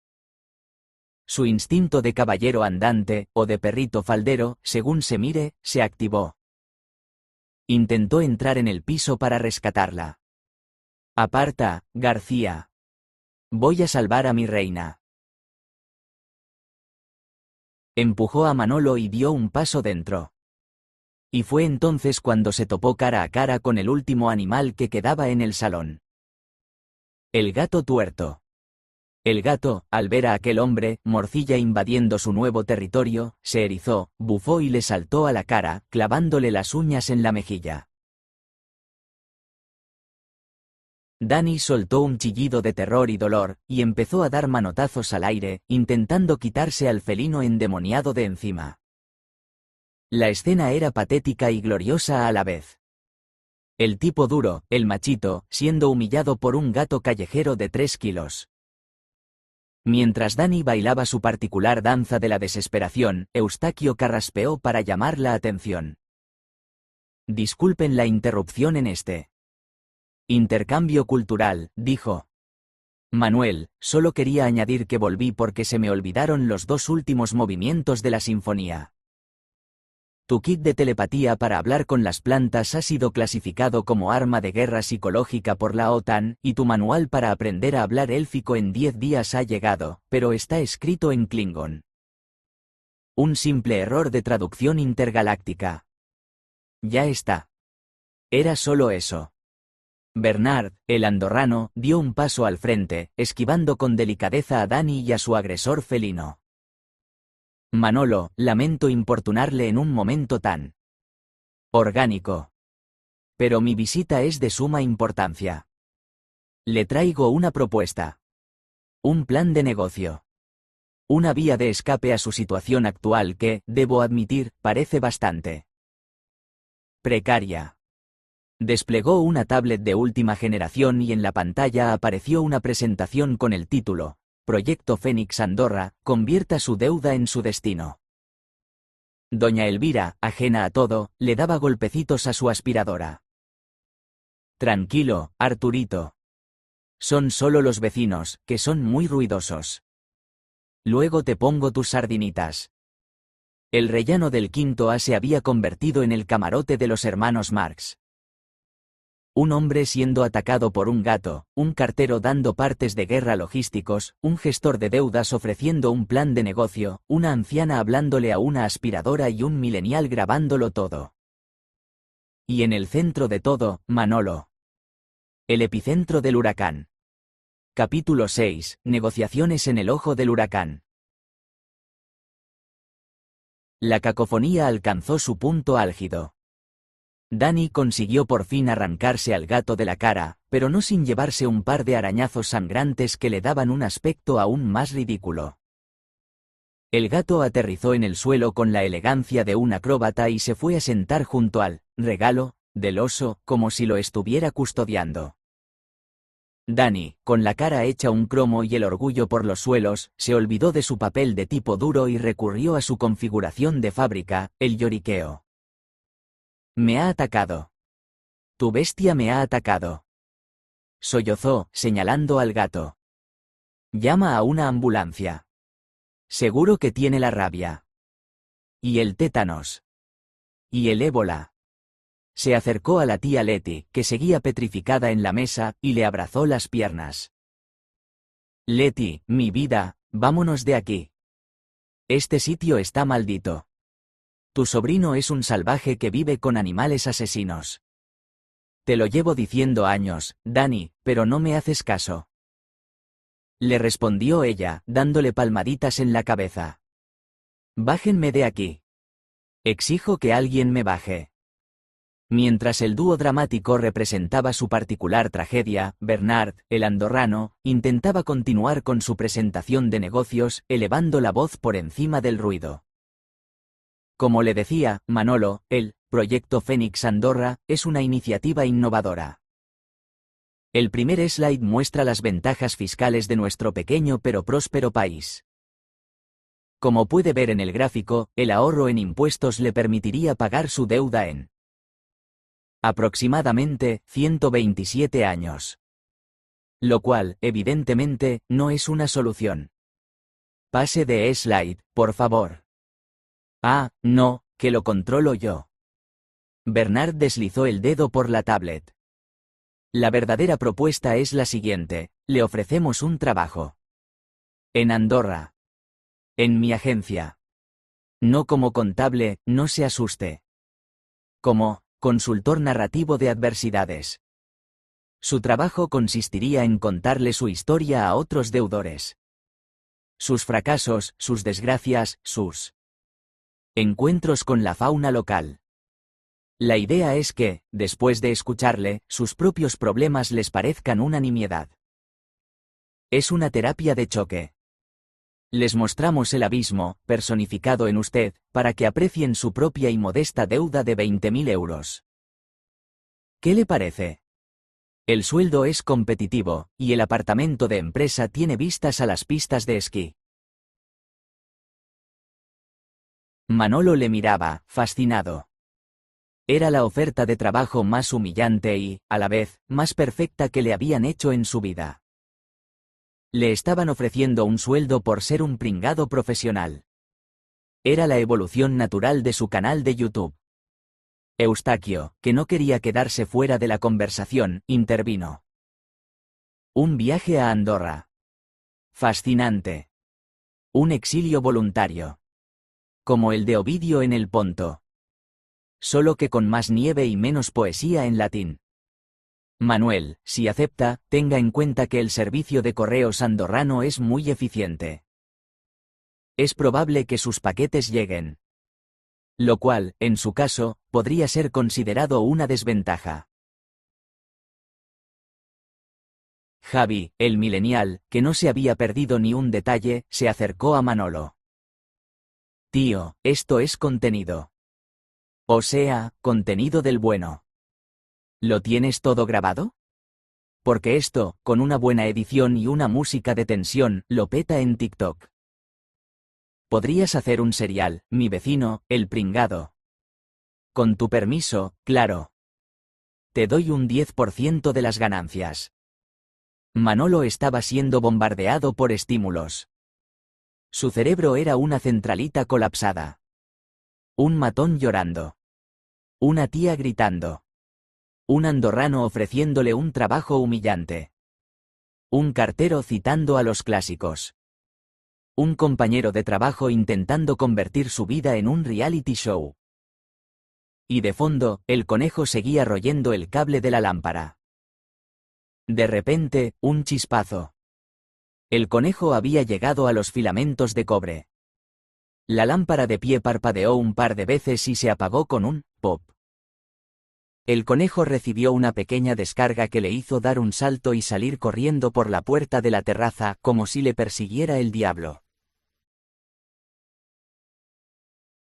Su instinto de caballero andante, o de perrito faldero, según se mire, se activó. Intentó entrar en el piso para rescatarla. «Aparta, García. Voy a salvar a mi reina». Empujó a Manolo y dio un paso dentro. Y fue entonces cuando se topó cara a cara con el último animal que quedaba en el salón. El gato tuerto. El gato, al ver a aquel hombre, morcilla invadiendo su nuevo territorio, se erizó, bufó y le saltó a la cara, clavándole las uñas en la mejilla. Dani soltó un chillido de terror y dolor, y empezó a dar manotazos al aire, intentando quitarse al felino endemoniado de encima. La escena era patética y gloriosa a la vez. El tipo duro, el machito, siendo humillado por un gato callejero de 3 kilos. Mientras Dani bailaba su particular danza de la desesperación, Eustaquio carraspeó para llamar la atención. Disculpen la interrupción en este intercambio cultural, dijo. Manuel, solo quería añadir que volví porque se me olvidaron los 2 últimos movimientos de la sinfonía. Tu kit de telepatía para hablar con las plantas ha sido clasificado como arma de guerra psicológica por la OTAN, y tu manual para aprender a hablar élfico en 10 días ha llegado, pero está escrito en Klingon. Un simple error de traducción intergaláctica. Ya está. Era solo eso. Bernard, el andorrano, dio un paso al frente, esquivando con delicadeza a Dani y a su agresor felino. Manolo, lamento importunarle en un momento tan orgánico. Pero mi visita es de suma importancia. Le traigo una propuesta. Un plan de negocio. Una vía de escape a su situación actual que, debo admitir, parece bastante precaria. Desplegó una tablet de última generación y en la pantalla apareció una presentación con el título Proyecto Fénix Andorra, convierta su deuda en su destino. Doña Elvira, ajena a todo, le daba golpecitos a su aspiradora. Tranquilo, Arturito. Son solo los vecinos, que son muy ruidosos. Luego te pongo tus sardinitas. El rellano del quinto A se había convertido en el camarote de los hermanos Marx. Un hombre siendo atacado por un gato, un cartero dando partes de guerra logísticos, un gestor de deudas ofreciendo un plan de negocio, una anciana hablándole a una aspiradora y un millennial grabándolo todo. Y en el centro de todo, Manolo. El epicentro del huracán. Capítulo 6. Negociaciones en el ojo del huracán. La cacofonía alcanzó su punto álgido. Dani consiguió por fin arrancarse al gato de la cara, pero no sin llevarse un par de arañazos sangrantes que le daban un aspecto aún más ridículo. El gato aterrizó en el suelo con la elegancia de un acróbata y se fue a sentar junto al regalo del oso, como si lo estuviera custodiando. Dani, con la cara hecha un cromo y el orgullo por los suelos, se olvidó de su papel de tipo duro y recurrió a su configuración de fábrica, el lloriqueo. Me ha atacado. Tu bestia me ha atacado. Sollozó, señalando al gato. Llama a una ambulancia. Seguro que tiene la rabia. Y el tétanos. Y el ébola. Se acercó a la tía Letty, que seguía petrificada en la mesa, y le abrazó las piernas. Letty, mi vida, vámonos de aquí. Este sitio está maldito. Tu sobrino es un salvaje que vive con animales asesinos. Te lo llevo diciendo años, Dani, pero no me haces caso. Le respondió ella, dándole palmaditas en la cabeza. Bájenme de aquí. Exijo que alguien me baje. Mientras el dúo dramático representaba su particular tragedia, Bernard, el andorrano, intentaba continuar con su presentación de negocios, elevando la voz por encima del ruido. Como le decía, Manolo, el Proyecto Fénix Andorra es una iniciativa innovadora. El primer slide muestra las ventajas fiscales de nuestro pequeño pero próspero país. Como puede ver en el gráfico, el ahorro en impuestos le permitiría pagar su deuda en aproximadamente 127 años. Lo cual, evidentemente, no es una solución. Pase de slide, por favor. Ah, no, que lo controlo yo. Bernard deslizó el dedo por la tablet. La verdadera propuesta es la siguiente, le ofrecemos un trabajo. En Andorra. En mi agencia. No como contable, no se asuste. Como consultor narrativo de adversidades. Su trabajo consistiría en contarle su historia a otros deudores. Sus fracasos, sus desgracias, sus encuentros con la fauna local. La idea es que, después de escucharle, sus propios problemas les parezcan una nimiedad. Es una terapia de choque. Les mostramos el abismo, personificado en usted, para que aprecien su propia y modesta deuda de 20.000 euros. ¿Qué le parece? El sueldo es competitivo, y el apartamento de empresa tiene vistas a las pistas de esquí. Manolo le miraba, fascinado. Era la oferta de trabajo más humillante y, a la vez, más perfecta que le habían hecho en su vida. Le estaban ofreciendo un sueldo por ser un pringado profesional. Era la evolución natural de su canal de YouTube. Eustaquio, que no quería quedarse fuera de la conversación, intervino. Un viaje a Andorra. Fascinante. Un exilio voluntario. Como el de Ovidio en el Ponto. Solo que con más nieve y menos poesía en latín. Manuel, si acepta, tenga en cuenta que el servicio de correos andorrano es muy eficiente. Es probable que sus paquetes lleguen. Lo cual, en su caso, podría ser considerado una desventaja. Javi, el millennial, que no se había perdido ni un detalle, se acercó a Manolo. Tío, esto es contenido. O sea, contenido del bueno. ¿Lo tienes todo grabado? Porque esto, con una buena edición y una música de tensión, lo peta en TikTok. Podrías hacer un serial, mi vecino, el pringado. Con tu permiso, claro. Te doy un 10% de las ganancias. Manolo estaba siendo bombardeado por estímulos. Su cerebro era una centralita colapsada. Un matón llorando. Una tía gritando. Un andorrano ofreciéndole un trabajo humillante. Un cartero citando a los clásicos. Un compañero de trabajo intentando convertir su vida en un reality show. Y de fondo, el conejo seguía royendo el cable de la lámpara. De repente, un chispazo. El conejo había llegado a los filamentos de cobre. La lámpara de pie parpadeó un par de veces y se apagó con un pop. El conejo recibió una pequeña descarga que le hizo dar un salto y salir corriendo por la puerta de la terraza como si le persiguiera el diablo.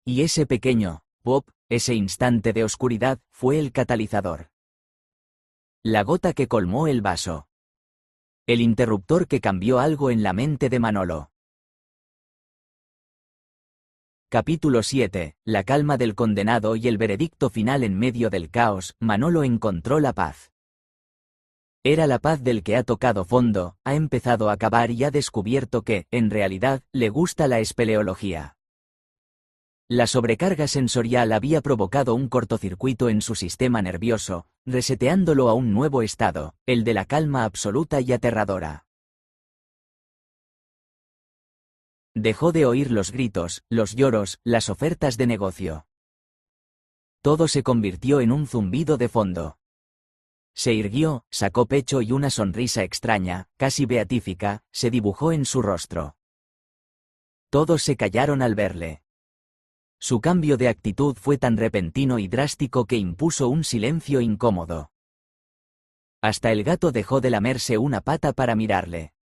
Y ese pequeño pop, ese instante de oscuridad, fue el catalizador. La gota que colmó el vaso. El interruptor que cambió algo en la mente de Manolo. Capítulo 7. La calma del condenado y el veredicto final en medio del caos. Manolo encontró la paz. Era la paz del que ha tocado fondo, ha empezado a cavar y ha descubierto que, en realidad, le gusta la espeleología. La sobrecarga sensorial había provocado un cortocircuito en su sistema nervioso, reseteándolo a un nuevo estado, el de la calma absoluta y aterradora. Dejó de oír los gritos, los lloros, las ofertas de negocio. Todo se convirtió en un zumbido de fondo. Se irguió, sacó pecho y una sonrisa extraña, casi beatífica, se dibujó en su rostro. Todos se callaron al verle. Su cambio de actitud fue tan repentino y drástico que impuso un silencio incómodo. Hasta el gato dejó de lamerse una pata para mirarle.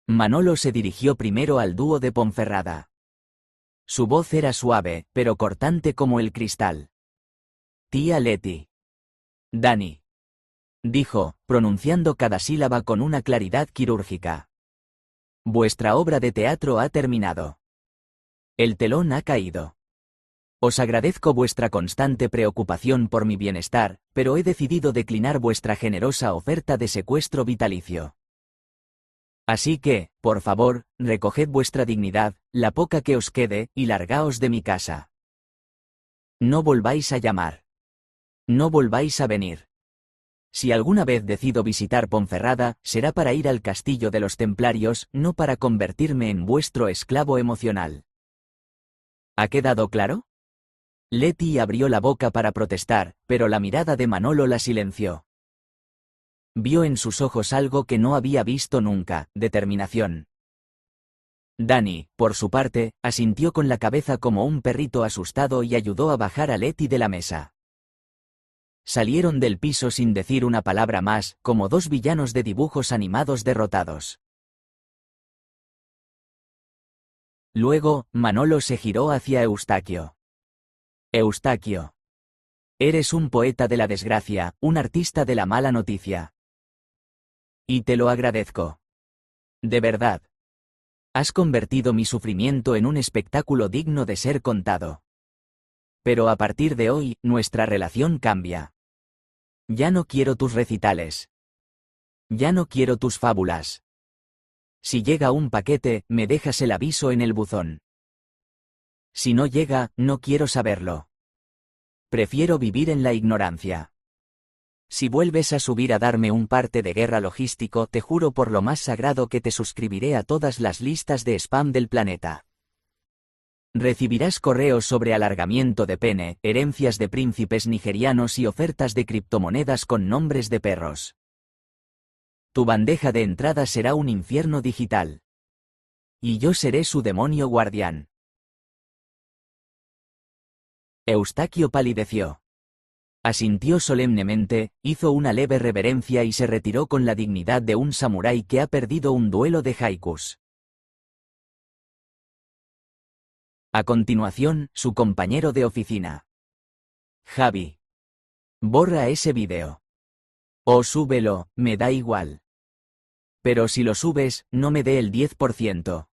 Manolo se dirigió primero al dúo de Ponferrada. Su voz era suave, pero cortante como el cristal. Tía Leti. Dani. Dijo, pronunciando cada sílaba con una claridad quirúrgica. Vuestra obra de teatro ha terminado. El telón ha caído. Os agradezco vuestra constante preocupación por mi bienestar, pero he decidido declinar vuestra generosa oferta de secuestro vitalicio. Así que, por favor, recoged vuestra dignidad, la poca que os quede, y largaos de mi casa. No volváis a llamar. No volváis a venir. Si alguna vez decido visitar Ponferrada, será para ir al castillo de los templarios, no para convertirme en vuestro esclavo emocional. ¿Ha quedado claro? Leti abrió la boca para protestar, pero la mirada de Manolo la silenció. Vio en sus ojos algo que no había visto nunca, determinación. Dani, por su parte, asintió con la cabeza como un perrito asustado y ayudó a bajar a Leti de la mesa. Salieron del piso sin decir una palabra más, como dos villanos de dibujos animados derrotados. Luego, Manolo se giró hacia Eustaquio. Eustaquio. Eres un poeta de la desgracia, un artista de la mala noticia. Y te lo agradezco. De verdad. Has convertido mi sufrimiento en un espectáculo digno de ser contado. Pero a partir de hoy, nuestra relación cambia. Ya no quiero tus recitales. Ya no quiero tus fábulas. Si llega un paquete, me dejas el aviso en el buzón. Si no llega, no quiero saberlo. Prefiero vivir en la ignorancia. Si vuelves a subir a darme un parte de guerra logístico, te juro por lo más sagrado que te suscribiré a todas las listas de spam del planeta. Recibirás correos sobre alargamiento de pene, herencias de príncipes nigerianos y ofertas de criptomonedas con nombres de perros. Tu bandeja de entrada será un infierno digital. Y yo seré su demonio guardián. Eustaquio palideció. Asintió solemnemente, hizo una leve reverencia y se retiró con la dignidad de un samurái que ha perdido un duelo de haikus. A continuación, su compañero de oficina. Javi. Borra ese vídeo. O súbelo, me da igual. Pero si lo subes, no me dé el 10%.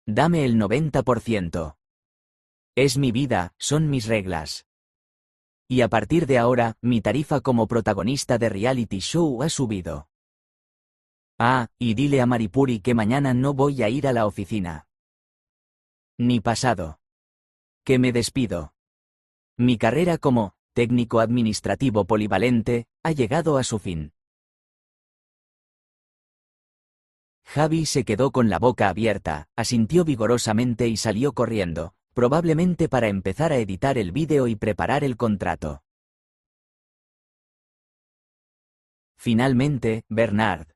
Dame el 90%. Es mi vida, son mis reglas. Y a partir de ahora, mi tarifa como protagonista de reality show ha subido. Ah, y dile a Maripuri que mañana no voy a ir a la oficina. Ni pasado. Que me despido. Mi carrera como técnico administrativo polivalente ha llegado a su fin. Javi se quedó con la boca abierta, asintió vigorosamente y salió corriendo, probablemente para empezar a editar el vídeo y preparar el contrato. Finalmente, Bernard.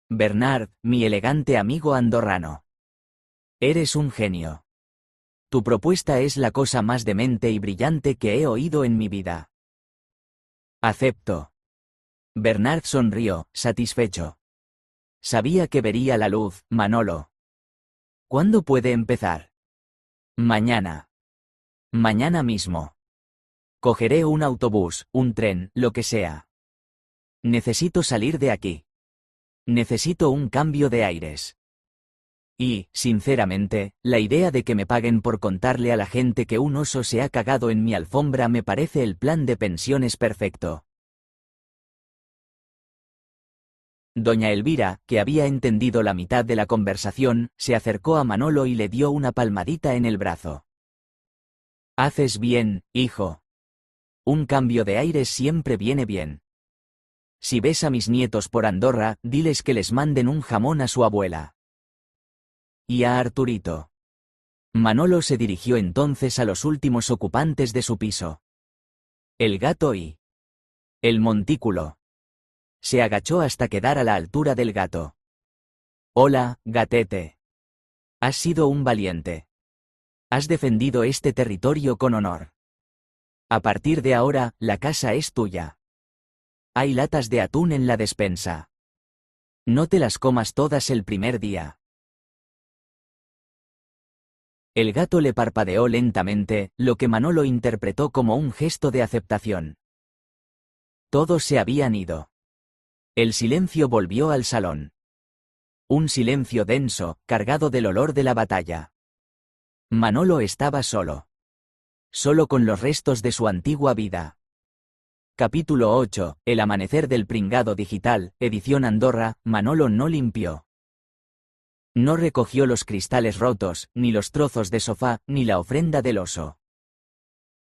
Bernard, mi elegante amigo andorrano. Eres un genio. Tu propuesta es la cosa más demente y brillante que he oído en mi vida. Acepto. Bernard sonrió, satisfecho. Sabía que vería la luz, Manolo. ¿Cuándo puede empezar? Mañana. Mañana mismo. Cogeré un autobús, un tren, lo que sea. Necesito salir de aquí. Necesito un cambio de aires. Y, sinceramente, la idea de que me paguen por contarle a la gente que un oso se ha cagado en mi alfombra me parece el plan de pensiones perfecto. Doña Elvira, que había entendido la mitad de la conversación, se acercó a Manolo y le dio una palmadita en el brazo. Haces bien, hijo. Un cambio de aires siempre viene bien. Si ves a mis nietos por Andorra, diles que les manden un jamón a su abuela. Y a Arturito. Manolo se dirigió entonces a los últimos ocupantes de su piso. El gato y el montículo. Se agachó hasta quedar a la altura del gato. Hola, gatete. Has sido un valiente. Has defendido este territorio con honor. A partir de ahora, la casa es tuya. Hay latas de atún en la despensa. No te las comas todas el primer día. El gato le parpadeó lentamente, lo que Manolo interpretó como un gesto de aceptación. Todos se habían ido. El silencio volvió al salón. Un silencio denso, cargado del olor de la batalla. Manolo estaba solo. Solo con los restos de su antigua vida. Capítulo 8, El amanecer del pringado digital, edición Andorra. Manolo no limpió. No recogió los cristales rotos, ni los trozos de sofá, ni la ofrenda del oso.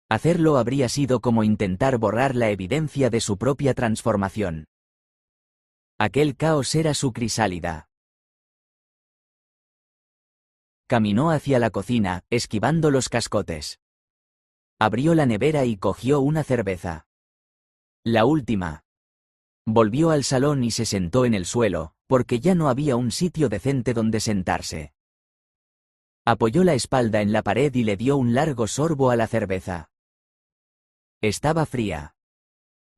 Hacerlo habría sido como intentar borrar la evidencia de su propia transformación. Aquel caos era su crisálida. Caminó hacia la cocina, esquivando los cascotes. Abrió la nevera y cogió una cerveza. La última. Volvió al salón y se sentó en el suelo, porque ya no había un sitio decente donde sentarse. Apoyó la espalda en la pared y le dio un largo sorbo a la cerveza. Estaba fría.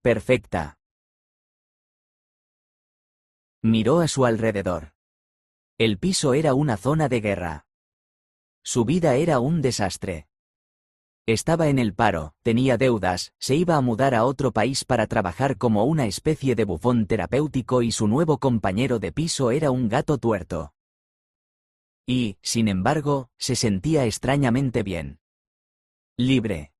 Perfecta. Miró a su alrededor. El piso era una zona de guerra. Su vida era un desastre. Estaba en el paro, tenía deudas, se iba a mudar a otro país para trabajar como una especie de bufón terapéutico y su nuevo compañero de piso era un gato tuerto. Y, sin embargo, se sentía extrañamente bien. Libre.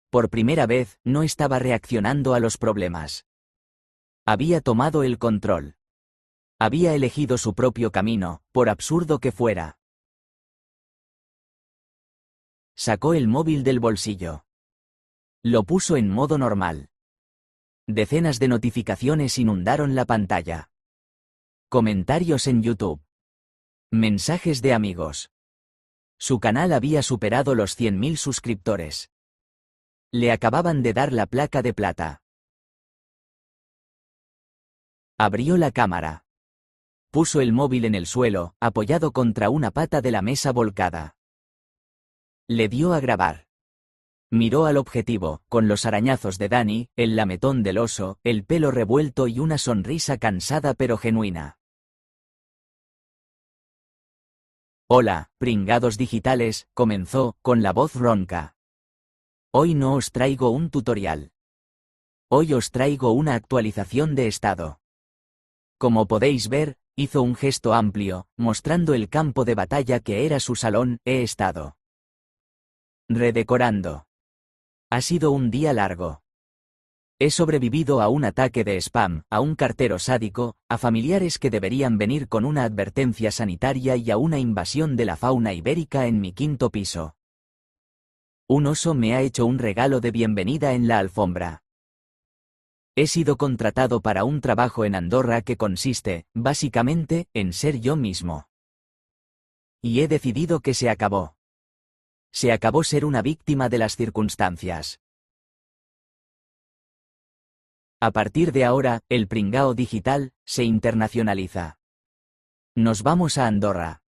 Por primera vez, no estaba reaccionando a los problemas. Había tomado el control. Había elegido su propio camino, por absurdo que fuera. Sacó el móvil del bolsillo. Lo puso en modo normal. Decenas de notificaciones inundaron la pantalla. Comentarios en YouTube. Mensajes de amigos. Su canal había superado los 100.000 suscriptores. Le acababan de dar la placa de plata. Abrió la cámara. Puso el móvil en el suelo, apoyado contra una pata de la mesa volcada. Le dio a grabar. Miró al objetivo, con los arañazos de Dani, el lametón del oso, el pelo revuelto y una sonrisa cansada pero genuina. Hola, pringados digitales, comenzó, con la voz ronca. Hoy no os traigo un tutorial. Hoy os traigo una actualización de estado. Como podéis ver, hizo un gesto amplio, mostrando el campo de batalla que era su salón. He estado redecorando. Ha sido un día largo. He sobrevivido a un ataque de spam, a un cartero sádico, a familiares que deberían venir con una advertencia sanitaria y a una invasión de la fauna ibérica en mi quinto piso. Un oso me ha hecho un regalo de bienvenida en la alfombra. He sido contratado para un trabajo en Andorra que consiste, básicamente, en ser yo mismo. Y he decidido que se acabó. Se acabó ser una víctima de las circunstancias. A partir de ahora, el pringao digital se internacionaliza. Nos vamos a Andorra.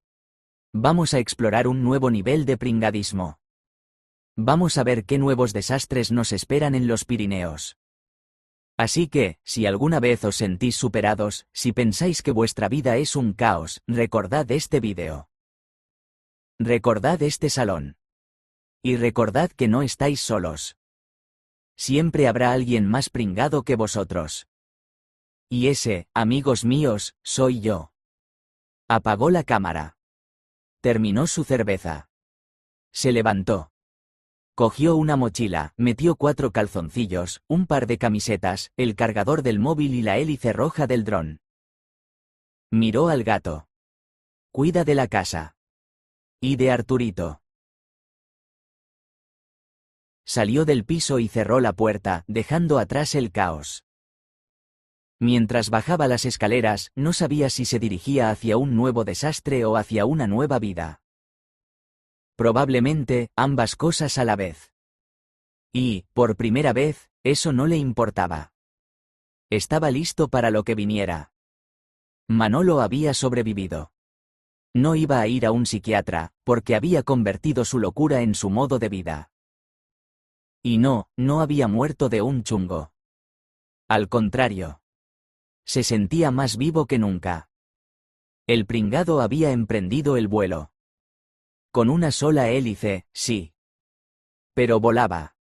Vamos a explorar un nuevo nivel de pringadismo. Vamos a ver qué nuevos desastres nos esperan en los Pirineos. Así que, si alguna vez os sentís superados, si pensáis que vuestra vida es un caos, recordad este vídeo. Recordad este salón. Y recordad que no estáis solos. Siempre habrá alguien más pringado que vosotros. Y ese, amigos míos, soy yo. Apagó la cámara. Terminó su cerveza. Se levantó. Cogió una mochila, metió 4 calzoncillos, un par de camisetas, el cargador del móvil y la hélice roja del dron. Miró al gato. Cuida de la casa. Y de Arturito. Salió del piso y cerró la puerta, dejando atrás el caos. Mientras bajaba las escaleras, no sabía si se dirigía hacia un nuevo desastre o hacia una nueva vida. Probablemente, ambas cosas a la vez. Y, por primera vez, eso no le importaba. Estaba listo para lo que viniera. Manolo había sobrevivido. No iba a ir a un psiquiatra, porque había convertido su locura en su modo de vida. Y no había muerto de un chungo. Al contrario. Se sentía más vivo que nunca. El pringado había emprendido el vuelo. Con una sola hélice, sí. Pero volaba.